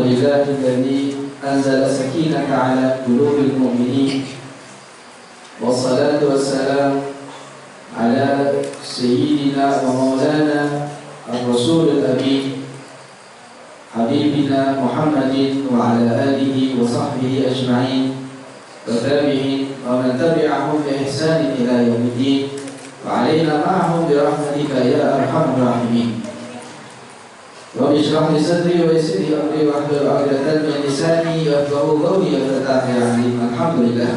لله الذي أنزل السكينة على قلوب المؤمنين والصلاة والسلام على سيدنا ومولانا الرسول الأمين حبيبنا محمد وعلى آله وصحبه أجمعين والتابعين ومن تبعهم بإحسان إلى يوم الدين وعلينا معهم برحمتك يا أرحم الراحمين. رب اشرح لي صدري ويسر لي أمري واحلل عقدة من لساني يفقهوا قولي وافتح لي عليم. Alhamdulillah,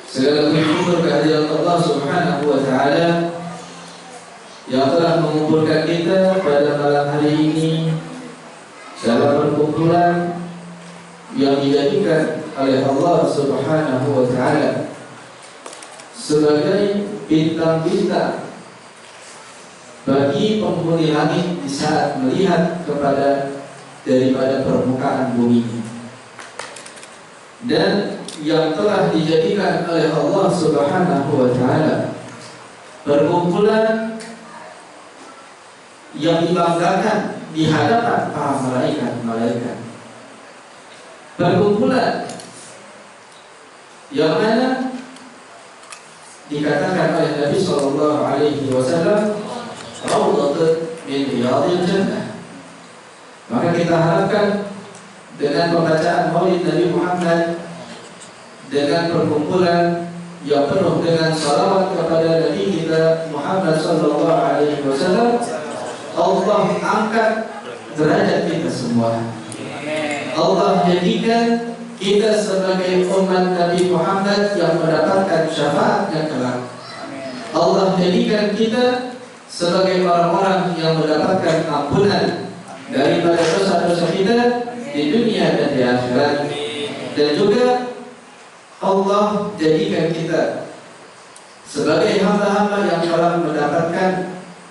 segala syukur kehadirat Allah Subhanahu wa taala yang telah mengumpulkan kita pada malam hari ini dalam perkumpulan yang dijadikan oleh Allah Subhanahu wa taala sebagai bintang-bintang bagi penghuni langit di saat melihat daripada permukaan bumi, dan yang telah dijadikan oleh Allah Subhanahu wa taala perkumpulan yang dibanggakan di hadapan para malaikat-malaikat, perkumpulan yang mana dikatakan oleh Nabi sallallahu alaihi wasallam raudhatun min riyadil jannah. Maka kita harapkan dengan pembacaan Maulid Nabi Muhammad, dengan perkumpulan yang penuh dengan salawat kepada Nabi kita Muhammad sallallahu alaihi wasallam, Allah angkat derajat kita semua. Allah jadikan kita sebagai umat Nabi Muhammad yang mendapatkan syafaatnya kelak. Allah jadikan kita sebagai orang-orang yang mendapatkan ampunan daripada dosa-dosa kita di dunia dan di akhirat. Dan juga Allah jadikan kita sebagai hamba-hamba yang telah mendapatkan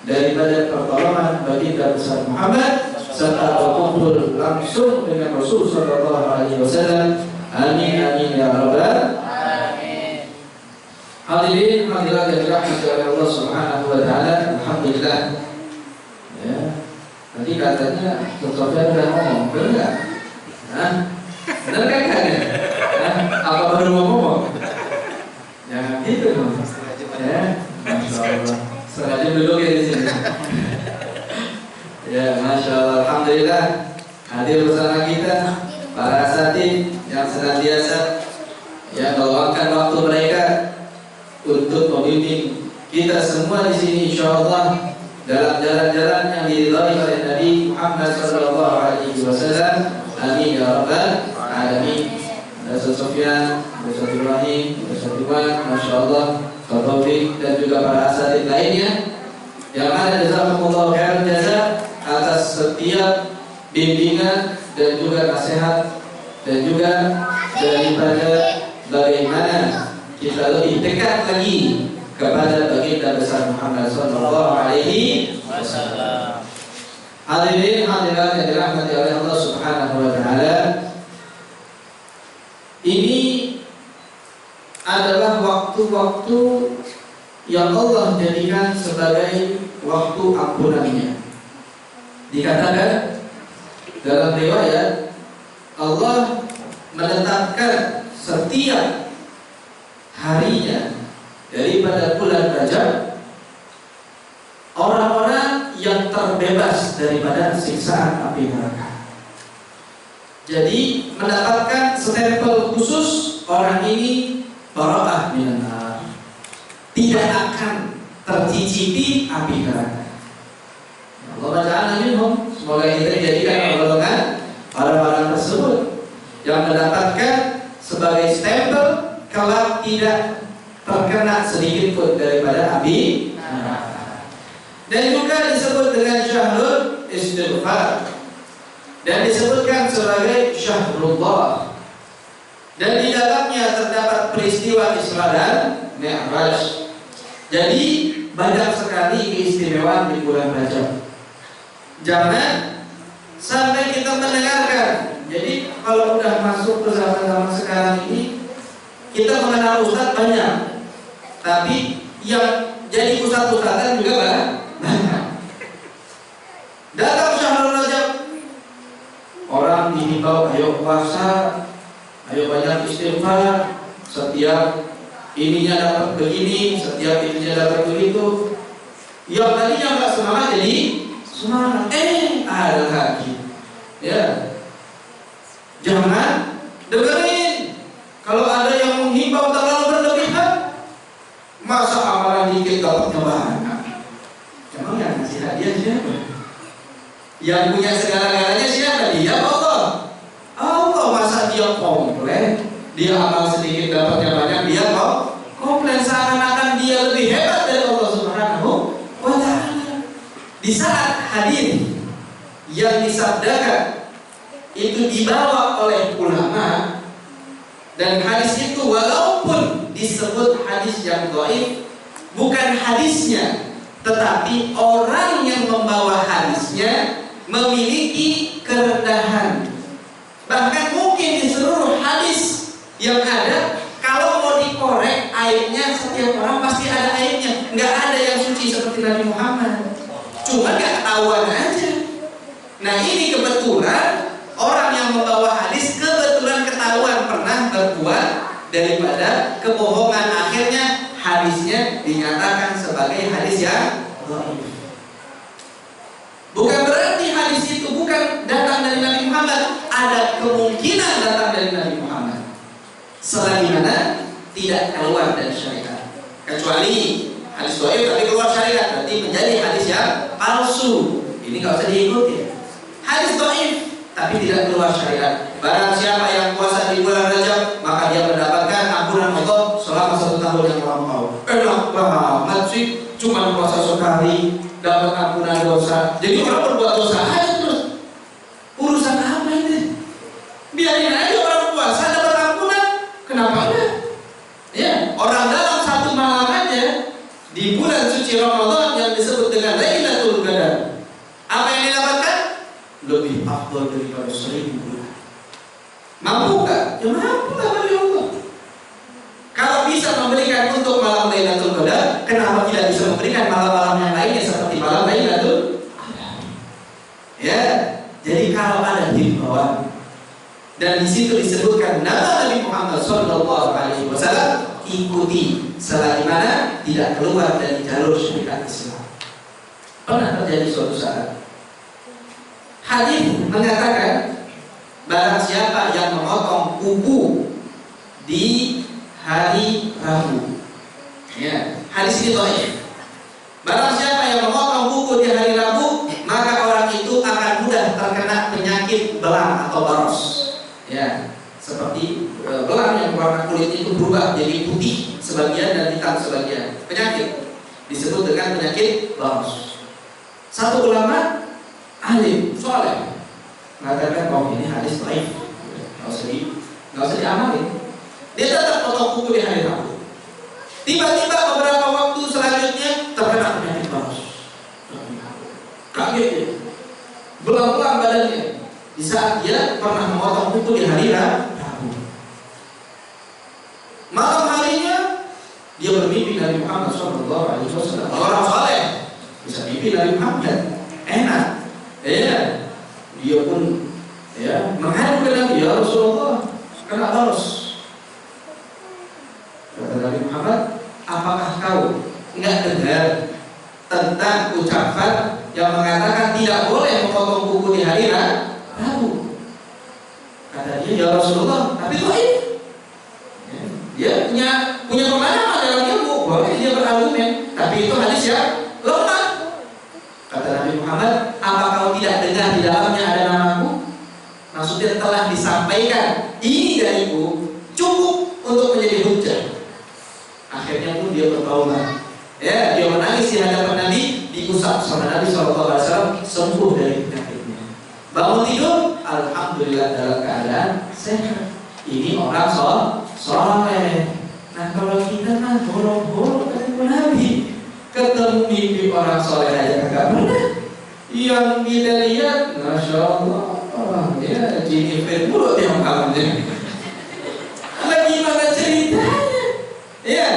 daripada pertolongan baginda besar Muhammad serta berkumpul langsung dengan Rasul sallallahu alaihi wasallam. Amin amin ya rabbal alamin. Hadirin hadirat yang dirahmati oleh Allah Subhanahu wa taala, alhamdulillah. Ya, tadi katanya Sofyan udah ngomong, benar enggak? Hah? Benar kan ya? Apa baru mau ngomong? Ya gitu dong. Ya, masyaallah. Sengaja duduk ya di sini. Ya, masya Allah, alhamdulillah hadir bersama kita para asatidz yang senantiasa yang meluangkan waktu mereka untuk membimbing kita semua di sini, insyaallah dalam jalan-jalan yang diridhai oleh Nabi Muhammad sallallahu alaihi wasallam. Amin ya rabbal alamin. Ustaz Sofyan, Ustaz Ibrahim, Ustaz Iwan, masya Allah, Ustaz Taufik dan juga para asatidz lainnya yang ada jazakumullah khairan jazaa atas setiap bimbingan dan juga nasihat, dan juga daripada bagaimana kita lebih dekat lagi kepada baginda besar Muhammad sallallahu alaihi wasallam. Hadirin hadirat yang dirahmati oleh Allah Subhanahu wa taala, ini adalah waktu-waktu yang Allah jadikan sebagai waktu ampunannya. Dikatakan dalam riwayat, Allah menetapkan setiap harinya daripada bulan Rajab orang-orang yang terbebas daripada siksaan api neraka. Jadi mendapatkan stempel khusus, orang ini bara'ah minan nar, tidak akan tercicipi api neraka. Allah Ta'ala minhum, semoga kita dijadikan golongan orang-orang tersebut yang mendapatkan sebagai stempel kelak tidak terkena sedikit pun daripada api neraka. Dan juga disebut dengan syahrul istighfar, dan disebutkan sebagai syahrullah, dan di dalamnya terdapat peristiwa Isra dan Mi'raj. Jadi banyak sekali keistimewaan di bulan Rajab. Jangan sampai kita mendengarkan. Jadi kalau udah masuk ke zaman-zaman sekarang ini, kita mengenal ustadz banyak, tapi yang jadi ustadz-ustadzan juga banyak. Datang Syahrul Rajab, ayo puasa, ayo banyak istighfar, setiap ininya dapat begini, setiap ininya dapat begitu. Yang tadinya nggak semangat jadi semangat. Ada lagi. Ya, jangan dengerin. Kalau ada yang menghimbau terlalu berlebihan, masa amalan dikit dapatnya banyak. Emang yang ngasih hadiah siapa? Yang punya segala-galanya siapa? Dia Allah. Allah, masa dia komplain? Dia amal sedikit dapatnya banyak, dia kok komplain seakan-akan dia lebih hebat dari Allah Subhanahu wa Ta'ala. Di saat hadis yang disabdakan itu dibawa oleh ulama, dan hadis itu walaupun disebut hadis yang dhaif, bukan hadisnya, tetapi orang yang membawa hadisnya memiliki kerendahan. Bahkan mungkin di seluruh hadis yang ada, kalau mau dikorek aibnya, setiap orang pasti ada aibnya. Nggak ada yang suci seperti Nabi Muhammad, cuma nggak ketahuan aja. Nah, ini kebetulan orang yang membawa hadis kebetulan ketahuan pernah berbuat daripada kebohongan, akhirnya hadisnya dinyatakan sebagai hadis yang dhaif. Bukan berarti hadis itu bukan datang dari Nabi Muhammad, ada kemungkinan datang dari Nabi Muhammad, selagi mana tidak keluar dari syariat. Kecuali hadis dhaif tapi keluar syariat, berarti menjadi hadis yang palsu. Ini nggak usah diikuti. Hadis dhaif tapi tidak keluar syariat. Barang siapa yang puasa di bulan Rajab, maka dia mendapatkan ampunan Allah selama 1 tahun yang lampau. Enak banget sih, cuma puasa sekali dapat ampunan dosa. Jadi orang berbuat dosa aja terus. Urusan apa ini? Biarin aja orang puasa dapat ampunan. Kenapa enggak? Ya, orang dalam 1 malam aja di bulan suci Ramadan yang disebut dengan Lailatul Qadar, apa yang didapatkan? Lebih afdal daripada 1000 bulan. Mampu gak? Ya mampu lah bagi Allah. Kalau bisa memberikan untuk malam Lailatul Qadar, kenapa tidak bisa memberikan malam-malam yang lainnya seperti malam Lailatul Qadar? Ya, jadi kalau ada himbauan dan di situ disebutkan nama Nabi Muhammad SAW, ikuti selagi mana tidak keluar dari jalur syariat Islam. Pernah terjadi suatu saat hadis mengatakan barang siapa yang memotong kuku di hari Rabu, ya, hadis ini dhaif. Barang siapa yang memotong kuku di hari Rabu, maka orang itu akan mudah terkena penyakit belang atau baros, ya, seperti belang yang warna kulit itu berubah jadi putih sebagian dan hitam sebagian. Penyakit disebut dengan penyakit baros. Satu ulama alim, soleh, mengatakan bahwa ini hadis dhaif, nggak usah diamalin. Dia tetap potong kuku di hari Rabu. Tiba-tiba beberapa waktu selanjutnya terkena penyakit baros. Kaget dia, belang-belang badannya di saat dia pernah memotong kuku di hari Rabu. Malam harinya dia bermimpi Nabi Muhammad SAW. Orang soleh bisa mimpi Nabi Muhammad, enak. Ya, dia pun ya menghadap ke Nabi, ya Rasulullah, kena baros. Kata Nabi Muhammad, apakah kau nggak dengar tentang ucapan yang mengatakan tidak boleh memotong kuku di hari Rabu? Kata dia, ya Rasulullah, tapi dhaif. Dia punya pemahaman dalam ilmu, boleh dia berargumen, tapi itu hadis yang lemah. Kata Nabi Muhammad, apa kau tidak dengar di dalamnya ada namaku? Maksudnya telah disampaikan ini dariku, cukup untuk menjadi hujjah. Akhirnya pun dia bertaubat. Ya, dia menangis di hadapan Nabi, diusap sama Nabi SAW, sembuh dari penyakitnya. Bangun tidur, alhamdulillah dalam keadaan sehat. Ini orang soleh. Nah, kalau kita kan boro-boro ketemu Nabi, ketemu mimpi orang soleh aja kagak pernah. Yang kita lihat, masya Allah, ya Jennifer mulu tiap malamnya. Bagaimana ceritanya? Ya,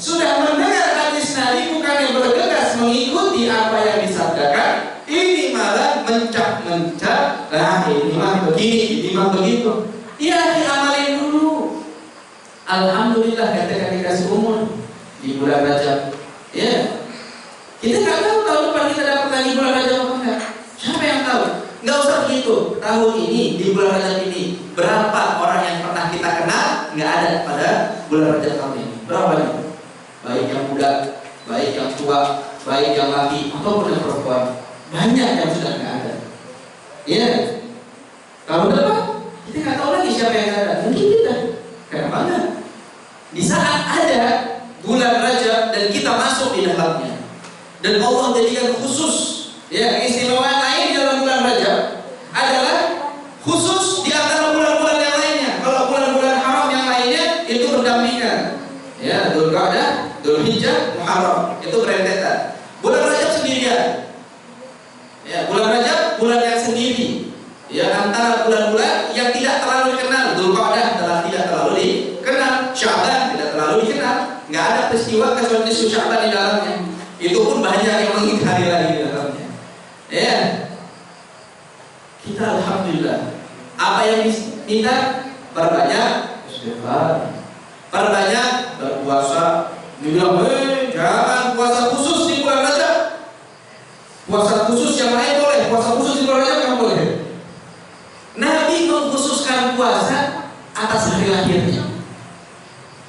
sudah mendengar hadis Nabi, bukan yang bergegas mengikuti apa yang disabdakan, ini malah mencap-mencap Nah ini mah begini, ini mah begitu. Ya diamalin dulu. Alhamdulillah ketika dikasih umur di bulan Rajab, ya kita nggak tahu tahun depan kita dapat lagi bulan Rajab apa enggak. Siapa yang tahu? Nggak usah begitu. Tahun ini di bulan Rajab ini berapa orang yang pernah kita kenal nggak ada pada bulan Rajab tahun ini? Berapa nih? Baik yang muda, baik yang tua, baik yang laki ataupun yang perempuan, banyak yang sudah nggak ada. Iya. Tahun depan kita nggak tahu lagi siapa yang ada. Mungkin kita. Kenapa enggak? Di saat ada bulan Rajab dan kita masuk di dalamnya, dan Allah jadikan khusus, ya keistimewaan lain dalam bulan Rajab adalah khusus di antara bulan-bulan yang lainnya. Kalau bulan-bulan haram yang lainnya itu berdampingan, ya Dzulqa'dah, Dzulhijjah, Muharram itu berentetan. Bulan Rajab sendirian, ya bulan Rajab bulan yang sendiri, ya antara bulan-bulan yang tidak terlalu dikenal. Dzulqa'dah adalah tidak terlalu dikenal, Sya'ban tidak terlalu dikenal, nggak ada peristiwa kecuali Sya'ban di dalamnya. Itu pun banyak yang mengingkari lagi di dalamnya. Ya, kita alhamdulillah. Apa yang diminta? Perbanyak istighfar, perbanyak berpuasa. Dibilang, jangan puasa khusus di bulan Rajab. Puasa khusus yang lain boleh, puasa khusus di bulan Rajab nggak boleh. Nabi mengkhususkan puasa atas hari lahirnya.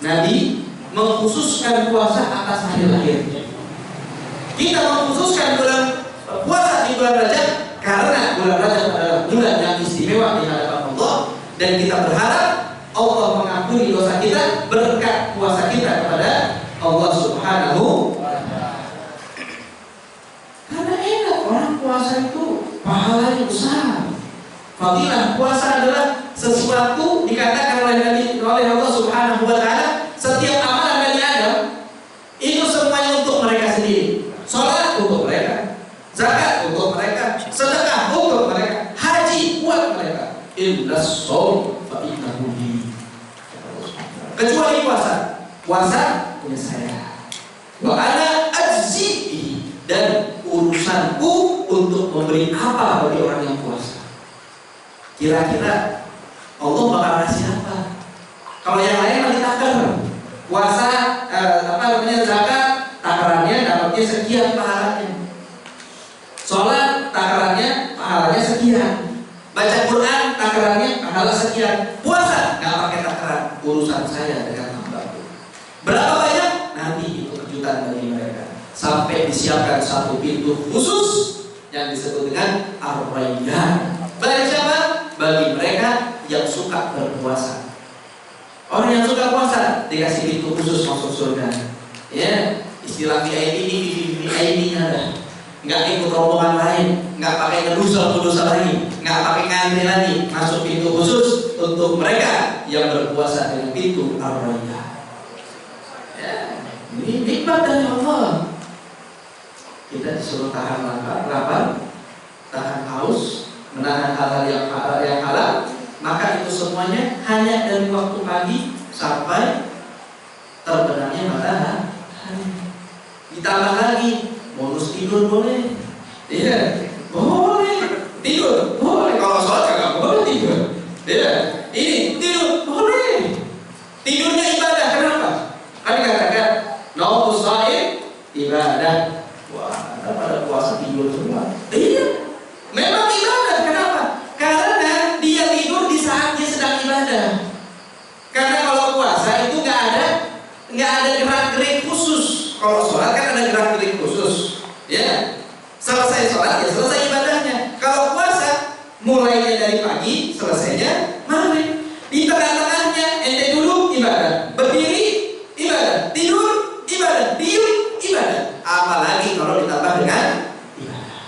Nabi mengkhususkan puasa atas hari lahirnya. Kita mengkhususkan bulan puasa di bulan Rajab karena bulan Rajab adalah bulan yang istimewa di hadapan Allah, dan kita berharap Allah mengampuni dosa kita berkat puasa kita kepada Allah Subhanahu wa Ta'ala. Karena enak orang puasa itu pahalanya besar. Fadilah puasa adalah sesuatu dikatakan oleh Allah Subhanahu wa Ta'ala, setiap amalan Bani Adam itu semuanya untuk mereka sendiri. Salat untuk mereka, zakat untuk mereka, sedekah untuk mereka, haji buat mereka. Illas shaum fa innahu li. Kecuali puasa. Puasa punya saya. Wa ana ajzihi, dan urusanku untuk memberi apa bagi orang yang puasa. Kira-kira Allah bakal kasih apa? Kalau yang lain masih takar, puasa zakat takarannya dapatnya sekian pahalanya, sholat takarannya pahalanya sekian, baca Quran takarannya pahala sekian, puasa nggak pakai takaran, urusan saya dengan hambaku. Berapa banyak? Nanti itu kejutan bagi mereka. Sampai disiapkan satu pintu khusus yang disebut dengan Ar-Rayyan. Bagi siapa? Bagi mereka yang suka berpuasa. Orang yang suka puasa dikasih pintu khusus masuk surga. Ya, istilah VIP ada. Nggak ikut rombongan lain, nggak pakai ngedosa lagi, nggak pakai ngantri lagi, masuk pintu khusus untuk mereka yang berpuasa dengan pintu Ar-Rayyan. Ya, ini nikmat dari Allah. Kita disuruh tahan lapar, tahan haus, menahan hal-hal yang halal, maka itu semuanya hanya dari waktu pagi sampai terbenamnya matahari. Ditambah lagi bonus tidur boleh, iya boleh tidur, boleh kalau sholat nggak boleh tidur, iya ini tidur boleh, tidurnya ibadah. Kenapa? Kan dikatakan naumus shaim ibadah. Wah, ada pada puasa tidur semua. Iya, memang ibadah. Kenapa? Karena dia tidur di saat dia sedang ibadah. Karena kalau puasa itu nggak ada gerak-gerik khusus. Kalau sholat kan ada gerak-gerik khusus. Ya, selesai sholat ya selesai ibadahnya. Kalau puasa mulainya dari pagi, selesainya maghrib. Di tengah-tengahnya ente duduk ibadah, berdiri ibadah, tidur ibadah, diem ibadah. Apalagi kalau ditambah dengan ibadah.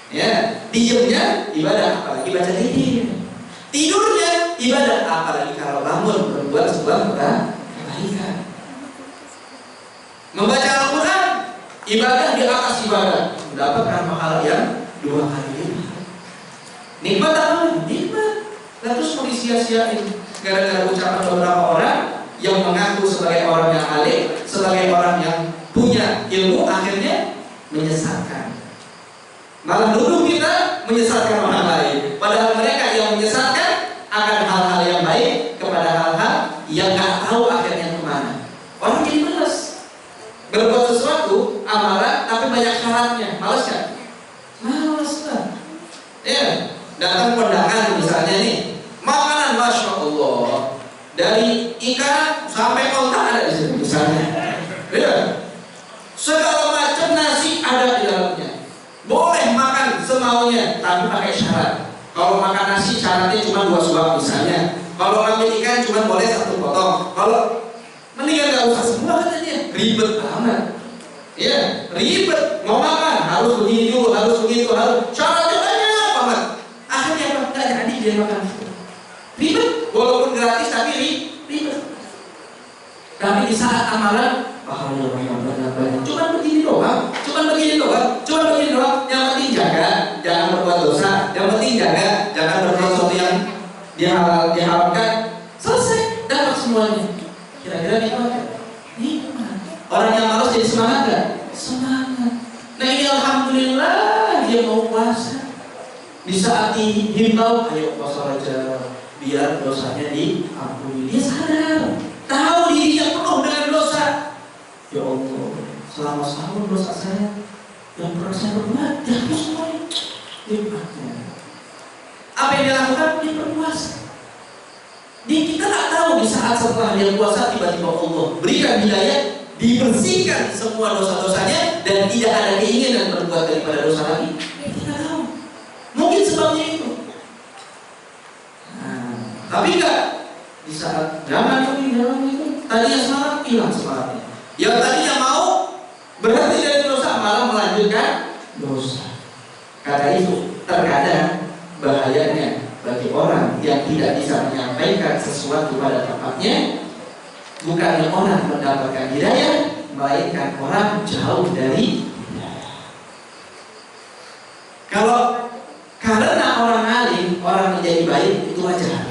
Ya, diemnya ibadah, apalagi baca zikir. Tidurnya ibadah, apalagi kalau bangun berbuat sebuah kebaikan. Membaca Al-Quran ibadah di atas ibadah, mendapatkan pahala yang 2 kali lipat. Nikmat apa? Nikmat. Nah, terus mau disia-siain gara-gara ucapan beberapa orang yang mengaku sebagai orang yang alim, sebagai orang yang punya ilmu, akhirnya menyesatkan. Malah dulu kita menyesatkan orang suatu amalan tapi banyak syaratnya, males kan? Males lah. Ya, datang kondangan misalnya nih, makanan masya Allah dari ikan sampai kontak ada di situ misalnya. Ya, segala macam nasi ada di dalamnya. Boleh makan semaunya, tapi pakai syarat. Kalau makan nasi syaratnya cuma 2 suap misalnya. Kalau ngambil ikan cuma boleh 1 potong. Kalau mendingan nggak usah semua katanya, ribet amat. Ya, ribet. Mau makan harus begini dulu, harus begitu, harus syaratnya banyak banget. Akhirnya apa? Nggak jadi dia makan. Ribet, walaupun gratis tapi ribet. Tapi di saat amalan pahalanya banyak. Cuma begini doang. Yang penting jaga, jangan berbuat dosa. Yang penting jaga, jangan berbuat sesuatu yang diharamkan. Selesai, dapat semuanya. Kira-kira nikmat. Orang yang malas jadi semangat gak? Semangat. Nah ini alhamdulillah dia mau puasa. Di saat dihimbau, ayo puasa aja, biar dosanya diampuni. Dia sadar, tahu dirinya penuh dengan dosa. Ya Allah, selama setahun dosa saya yang pernah saya berbuat, dihapus semuanya. Nikmatnya. Apa yang dia lakukan? Dia berpuasa. Kita tak tahu di saat setelah dia puasa tiba-tiba Allah berikan hidayah, dibersihkan semua dosa-dosanya dan tidak ada keinginan berbuat daripada dosa lagi. Kita tahu. Mungkin sebabnya itu. Tapi enggak. Di saat jangan itu tadinya semangat, hilang semangatnya. Yang tadinya mau berhenti dari dosa malah melanjutkan dosa. Karena itu terkadang bahayanya bagi orang yang tidak bisa menyampaikan sesuatu pada tempatnya, bukannya orang mendapatkan hidayah, melainkan orang jauh dari hidayah. Kalau karena orang alim, orang menjadi baik itu wajar.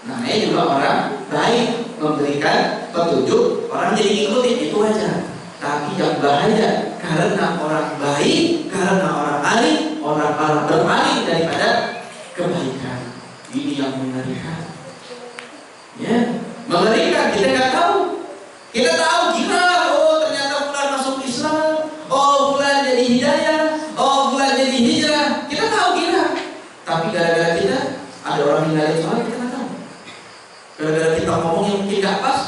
Namanya juga orang baik memberikan petunjuk, orang jadi ikutin itu wajar. Tapi yang bahaya karena orang baik, karena orang alim, orang berpaling daripada kebaikan. Ini yang mengerikan. Ya, mengerikan. Kita nggak tahu. Kita tahu gila. Oh ternyata fulan masuk Islam. Oh fulan jadi hidayah. Oh fulan jadi hijrah. Kita tahu gila. Tapi gara-gara kita ada orang yang lain soal kita nggak tahu. Gara-gara kita ngomong yang mungkin nggak pas.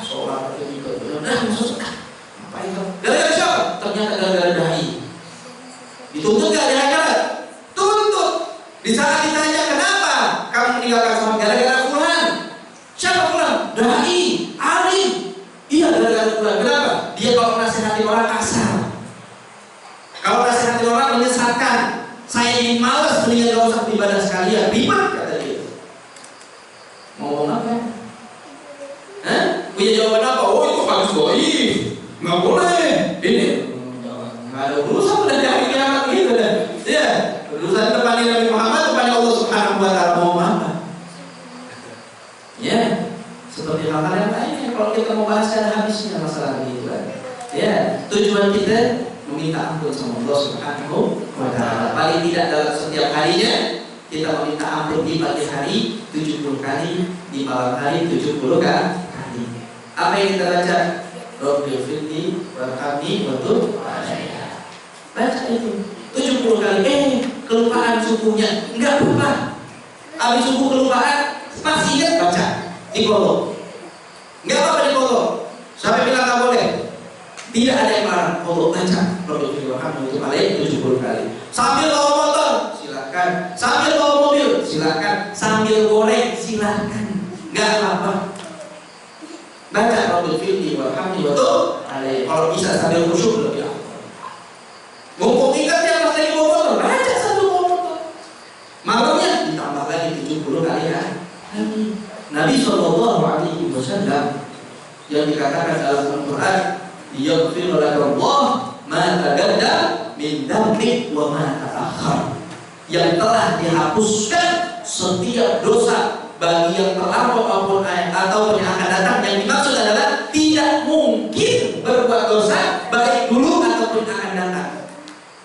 Sholat aja gitu. Maksud apa itu? Gara-gara siapa? Ternyata gara-gara dai. Dituntut nggak di akhirat? Tuntut. Di saat ditanya kenapa kamu meninggalkan sholat, gara-gara fulan. Siapa fulan? Dai, alim. Iya gara-gara fulan. Kenapa? Dia kalau nasihati orang kasar. Kalau nasihati orang menyesatkan. Saya ingin malas, mendingan gak usah beribadah sekalian. Ribet kata dia. Ngomong apa? Punya jawaban apa? Oh itu bagus boy. Nggak boleh. Ini nggak ada urusan udah di hari kiamat gitu deh. Ya, urusan depan Nabi Muhammad, depan Allah Subhanahu Wa Taala mau apa? Ya, seperti hal-hal yang lainnya. Kalau kita mau bahas ada habisnya masalah itu kan. Ya, tujuan kita meminta ampun sama Allah Subhanahu Wa Taala. Paling tidak dalam setiap harinya kita meminta ampun di pagi hari 70 kali, di malam hari 70 kali. Apa yang kita baca? Rabbil firli warhamni wa tub alayya. Baca itu 70 kali. Kelupaan subuhnya enggak apa-apa. Habis subuh kelupaan masih ingat baca di kolom. Enggak apa-apa di kolom. Sampai bilang enggak boleh. Tidak ada yang melarang. Allah baca Rabbil firli warhamni wa tub alayya 70 kali. Sambil bawa motor silakan. Sambil bawa mobil silakan. Sambil goreng silakan. Enggak apa-apa. Baca Rabbil firli warhamni wa tub alayya. Kalau bisa sambil khusyuk lebih afdal. Mumpung ingat yang pas lagi bawa motor, baca sambil bawa motor. Malamnya ditambah lagi 70 kali ya. Nabi SAW yang dikatakan dalam Al-Quran, yaghfir laka Allah ma taqaddama min dhanbik wa ma ta'akhkhar. Yang telah dihapuskan setiap dosa bagi yang terlampau maupun atau yang akan datang. Yang dimaksud adalah tidak mungkin berbuat dosa baik dulu ataupun akan datang.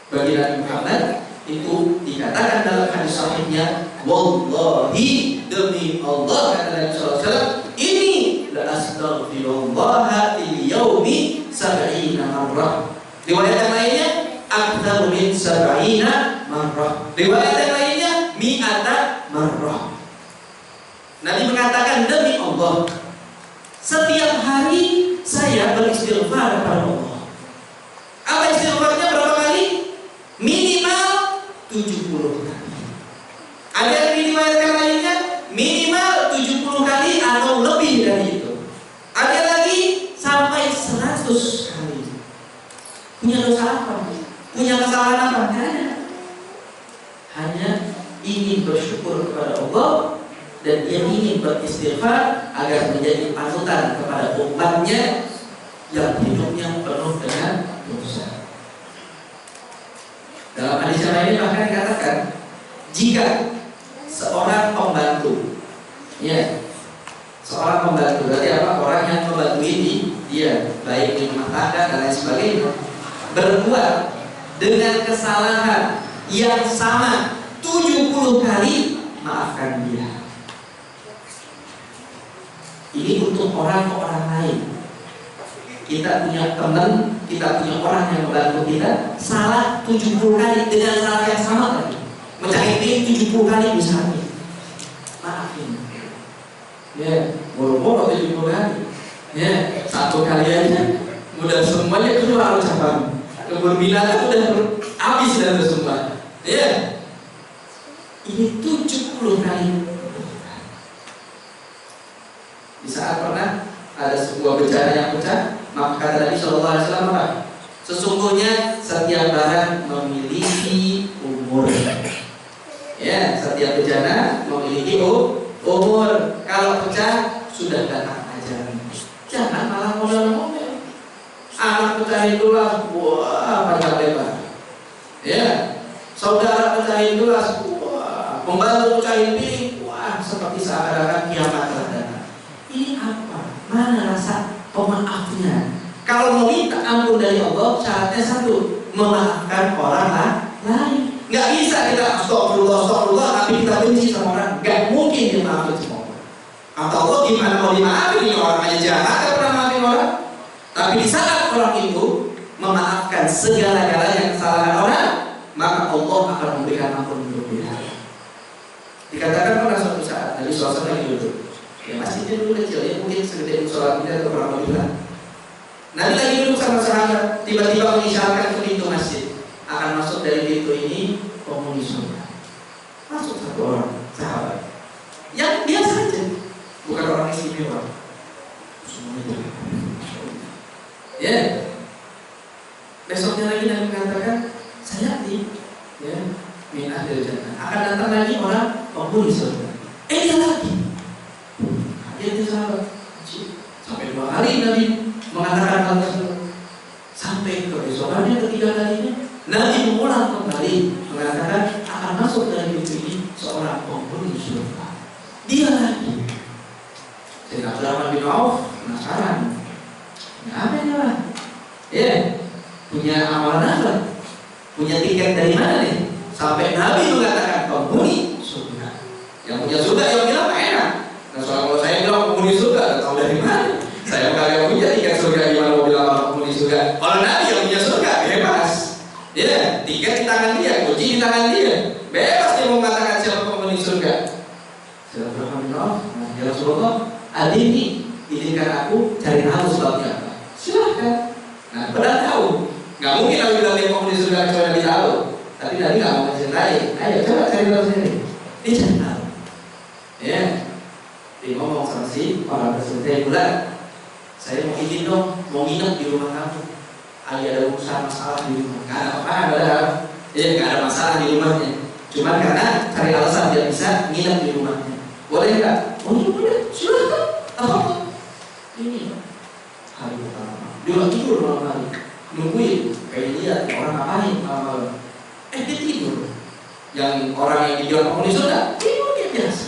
Bagi Nabi Muhammad itu dikatakan dalam hadis sahihnya, wallahi demi Allah kata Nabi SAW, ini la astaghfirullah fil yaumi 70 marrah. marrah. Riwayat yang lainnya aktsar min 70 marrah. Riwayat yang lainnya mi'ata marrah. Nabi mengatakan, demi Allah, setiap hari saya beristighfar kepada Allah. Apa istighfarnya berapa kali? Minimal 70 kali. Ada yang diriwayatkan lainnya minimal 70 kali atau lebih dari itu. Ada lagi sampai 100 kali. Punya dosa apa? Punya kesalahan apa? Tidak ada. Hanya ingin bersyukur kepada Allah dan dia ingin beristighfar agar menjadi panutan kepada umatnya yang hidupnya penuh dengan dosa. Dalam hadis yang lainnya bahkan dikatakan, jika seorang pembantu, ya, seorang pembantu, berarti apa? Orang yang membantu ini, dia baik di rumah tangga dan lain sebagainya, berbuat dengan kesalahan yang sama 70 kali, maafkan dia. Ini untuk orang-orang lain. Kita punya teman, kita punya orang yang membantu kita, salah 70 kali dengan salah yang sama tadi. Mencapai ini 70 kali misalnya. Maafin. Ya, boro-boro 70 kali. Ya, satu kali aja udah semuanya keluar ucapan. Kebun binatang udah habis dan semua. Ya. Ini 70 kali. Di saat pernah ada sebuah bencana yang pecah, maka kata Nabi Shallallahu Alaihi Wasallam apa? Sesungguhnya setiap barang memiliki umur. Ya, setiap bencana memiliki umur. Kalau pecah sudah datang ajalnya. Jangan malah ngomel-ngomel. Anak pecahin gelas, wah panjang lebar. Ya, saudara pecahin gelas, wah, pembantu pecahin piring, wah seperti seakan-akan kiamat telah datang. Ini apa? Mana rasa pemaafnya? Kalau mau minta ampun dari Allah, syaratnya satu, memaafkan orang lain. Nggak bisa kita astagfirullah, tapi kita benci sama orang. Nggak mungkin dimaafin sama orang. Kata Allah, gimana mau dimaafin? Ini orang aja jahat, nggak pernah maafin orang. Tapi di saat orang itu memaafkan segala-galanya kesalahan orang, maka Allah akan memberikan ampun untuk dia. Dikatakan pada suatu saat, dari suasana yang duduk, ya masjidnya dulu kecil, ya mungkin segede musola kita atau berapa bulan. Nabi lagi duduk sama sahabat, tiba-tiba mengisyaratkan ke pintu masjid, akan masuk dari pintu ini penghuni surga. Masuk satu orang sahabat yang biasa saja, bukan orang istimewa. Semuanya ya. Besoknya lagi Nabi mengatakan, saya ya, min ahlil jannah, akan datang lagi orang penghuni surga. Dia lagi. Dia sahabat. Sampai 2 kali Nabi mengatakan hal tersebut. Sampai kebesokannya ketiga kalinya Nabi mengulang kembali mengatakan akan masuk dari pintu ini seorang penghuni surga. Dia lagi. Sayyidina Abdurrahman bin Auf penasaran. Apa ini lah? Ya, punya amalan apa? Punya tiket dari mana nih? Sampai Nabi mengatakan penghuni surga. Yang punya surga yang bilang enak. Nah, soalnya kalau saya bilang penghuni surga, tahu dari mana? Saya kagak punya tiket surga, gimana mau bilang penghuni surga? Kalau Nabi yang punya surga, bebas. Ya, tiket di tangan dia, kunci di tangan dia. Bebas dia mau mengatakan siapa penghuni surga. Ya Rasulullah, adini, izinkan aku cari tahu sebabnya apa. Silahkan. Nah, padahal tahu. Nggak mungkin Nabi bilang dia penghuni surga kecuali Nabi tahu. Tapi Nabi nggak mau ceritain. Ayo coba cari tahu sendiri. Dia cari tahu. Ya, dia ngomong sama si orang tersebut, bulan, saya mau izin dong, mau nginep di rumah kamu. Ada urusan masalah di rumah. Nggak ada apa-apa, nggak ada masalah di rumahnya. Cuman karena cari alasan dia bisa nginep di rumahnya. Boleh nggak? Oh iya boleh, silahkan. Apa? Ini hari pertama. Dia nggak tidur malam hari, nungguin kayak lihat orang ngapain malam-malam. Dia tidur. Yang orang yang dibilang penghuni surga tidur dia biasa.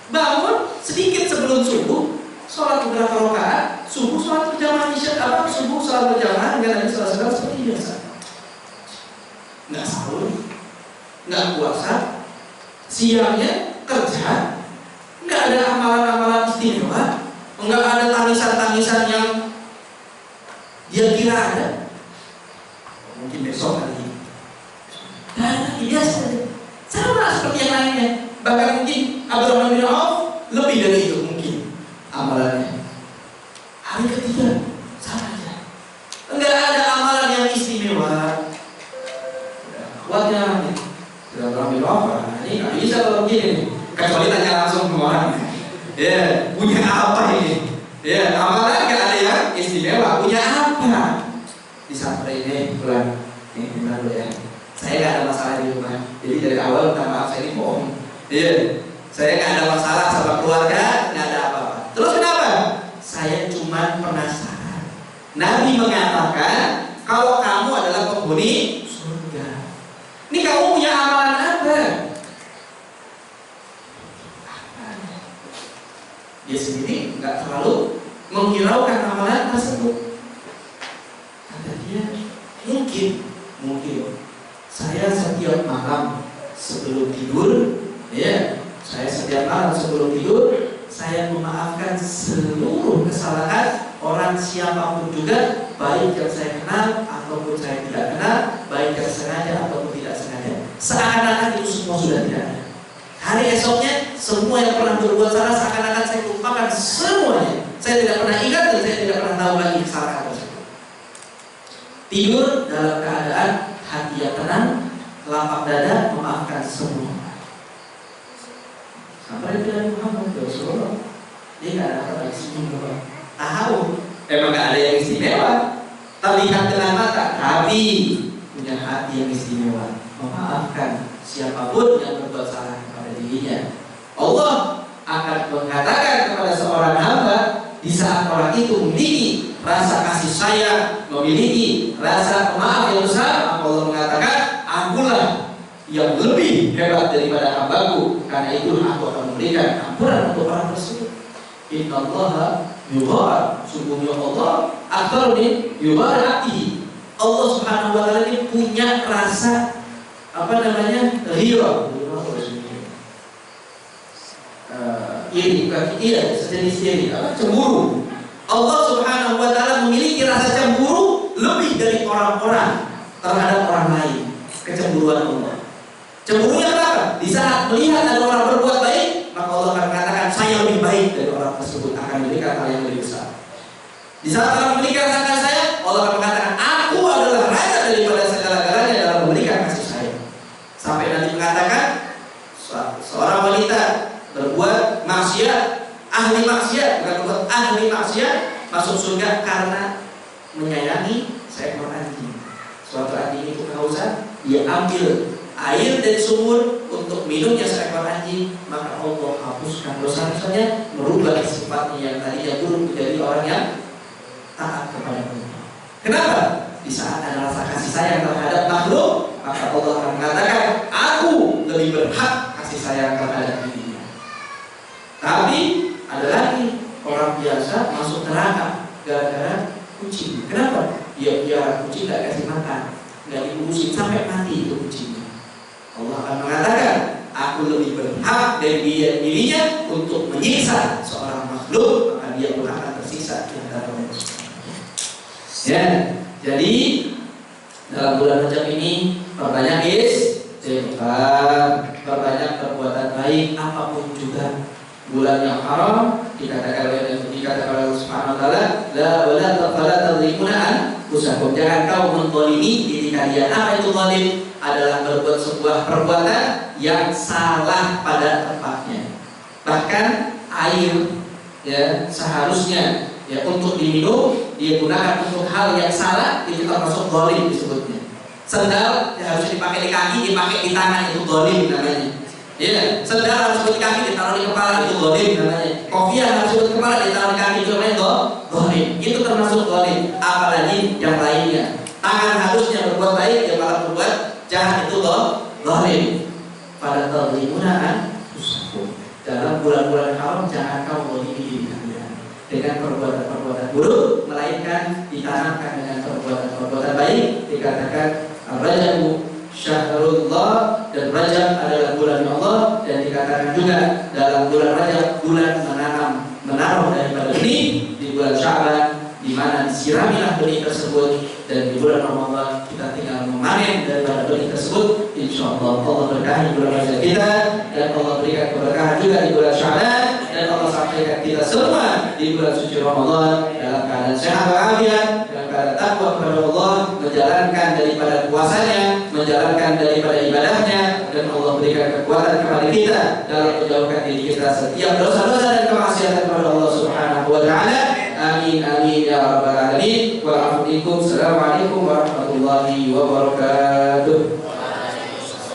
Bangun sedikit sebelum subuh, sholat beberapa rakaat, subuh sholat berjamaah subuh sholat berjamaah dengan Nabi SAW seperti biasa. Nggak sahur, nggak puasa, siangnya kerja, nggak ada amalan-amalan istimewa, nggak ada tangisan-tangisan yang dia kira ada. esok hari. Dan biasa sama seperti yang lainnya. Bahkan mungkin Abdurrahman bin Auf lebih dari itu mungkin amalannya. Hari ketiga sama aja. Enggak ada amalan yang istimewa. Kuatnya Abdurrahman bin Auf ini nggak bisa kalau begini. Kecuali tanya langsung ke orang. Ya, punya apa ini? Ya, amalan nggak ada yang istimewa. Punya apa? Di sampai ini pulang. Ini benar ya. Saya nggak ada masalah di rumah. Jadi dari awal minta maaf saya ini bohong. Iya, saya nggak ada masalah sama keluarga, nggak ada apa-apa. Terus kenapa? Saya cuma penasaran. Nabi mengatakan kalau kamu adalah penghuni surga. Ini kamu punya amalan apa? Dia sendiri nggak terlalu menghiraukan amalan tersebut. Kata dia, mungkin saya setiap malam sebelum tidur, ya, saya memaafkan seluruh kesalahan orang siapapun juga, baik yang saya kenal ataupun saya tidak kenal, baik yang sengaja ataupun tidak sengaja. Seakan-akan itu semua sudah tidak ada. Hari esoknya semua yang pernah berbuat salah seakan-akan saya lupakan semuanya. Saya tidak pernah ingat dan saya tidak pernah tahu lagi kesalahan tersebut. Tidur dalam keadaan hati yang tenang, lapang dada, memaafkan semua. Sampai Nabi Muhammad Rasulullah, dia nggak ada apa istimewa. Tahu, emang nggak ada yang istimewa. Terlihat dengan mata, tapi punya hati yang istimewa. Memaafkan siapapun yang berbuat salah kepada dirinya. Allah akan mengatakan kepada seorang hamba di saat orang itu memiliki rasa kasih sayang, memiliki rasa maaf yang besar, Allah mengatakan, akulah yang lebih hebat daripada hambaku, karena itu aku akan memberikan ampunan untuk orang tersebut. Innallaha yughar, sungguhnya Allah akbar min yughar abdihi. Allah Subhanahu wa taala ini punya rasa ghirah, sejenis iri, cemburu. Allah Subhanahu wa taala memiliki rasa cemburu lebih dari orang-orang terhadap orang lain. Kecemburuan Allah. Cemburunya kenapa? Di saat melihat ada orang berbuat baik, maka Allah akan mengatakan saya lebih baik dari orang tersebut, akan memberikan hal yang lebih besar. Di saat orang memiliki rasa kasih sayang, Allah akan mengatakan aku adalah raja daripada segala-galanya dalam memberikan kasih sayang. Sampai nanti mengatakan seorang wanita berbuat maksiat, ahli maksiat masuk surga karena menyayangi seekor anjing. Suatu anjing itu kehausan, dia ambil air dari sumur untuk minumnya seekor anjing, maka Allah hapuskan dosa-dosanya, merubah sifatnya yang tadinya buruk menjadi orang yang taat kepada Allah. Kenapa? Di saat ada rasa kasih sayang terhadap makhluk, maka Allah akan mengatakan aku lebih berhak kasih sayang terhadap dirinya. Tapi ada lagi orang biasa masuk neraka gara-gara kucing. Kenapa? Dia biar kucing gak kasih makan, gak diurusin sampai mati itu kucingnya. Allah akan mengatakan aku lebih berhak dari dirinya untuk menyiksa seorang makhluk, maka dia pun akan tersiksa di hadapan Allah. Ya, jadi dalam bulan Rajab ini perbanyak istighfar, perbanyak perbuatan baik apapun juga. Bulan yang haram dikatakan oleh Allah Subhanahu wa taala, la tadlimuna anfusakum, jangan kau menzalimi diri kalian. Apa itu zalim? Adalah berbuat sebuah perbuatan yang salah pada tempatnya. Bahkan air, ya, seharusnya ya untuk diminum dia gunakan untuk hal yang salah, itu termasuk zalim disebutnya. Sendal ya, harus dipakai di kaki, dipakai di tangan, itu zalim namanya. Ya, sendal harus di kaki, ditaruh di kepala, itu zalim namanya. Kopiah harus di kepala, ditaruh di kaki, itu namanya zalim. Itu termasuk zalim. Apalagi yang lainnya. Tangan harusnya berbuat baik, dia malah berbuat jahat, itu zalim. Pada tadlimuna anfusakum. Dalam bulan-bulan haram jangan kau zalimi diri kalian dengan perbuatan-perbuatan buruk, melainkan ditanamkan dengan perbuatan-perbuatan baik. Dikatakan Rajabu Syahrullah, dan Rajab adalah bulan Allah, dan dikatakan juga dalam bulan Rajab bulan menaruh daripada benih, di bulan Sya'ban di mana disiramilah benih tersebut, dan di bulan Ramadan kita tinggal memanen daripada benih tersebut. Insyaallah Allah berkahi bulan Ramadan kita, dan Allah berikan keberkahan juga di bulan Sya'ban, dan Allah sampaikan kita semua di bulan suci Ramadan dalam keadaan sehat walafiat, dalam keadaan takwa kepada Allah, menjalankan daripada puasanya, menjalankan daripada ibadahnya, dan Allah berikan kekuatan kepada kita dalam menjauhkan diri kita setiap dosa-dosa dan kemaksiatan kepada Allah Subhanahu wa taala. Amin amin ya rabbal alamin. Wa a'udzu bikum. Assalamualaikum warahmatullahi wabarakatuh.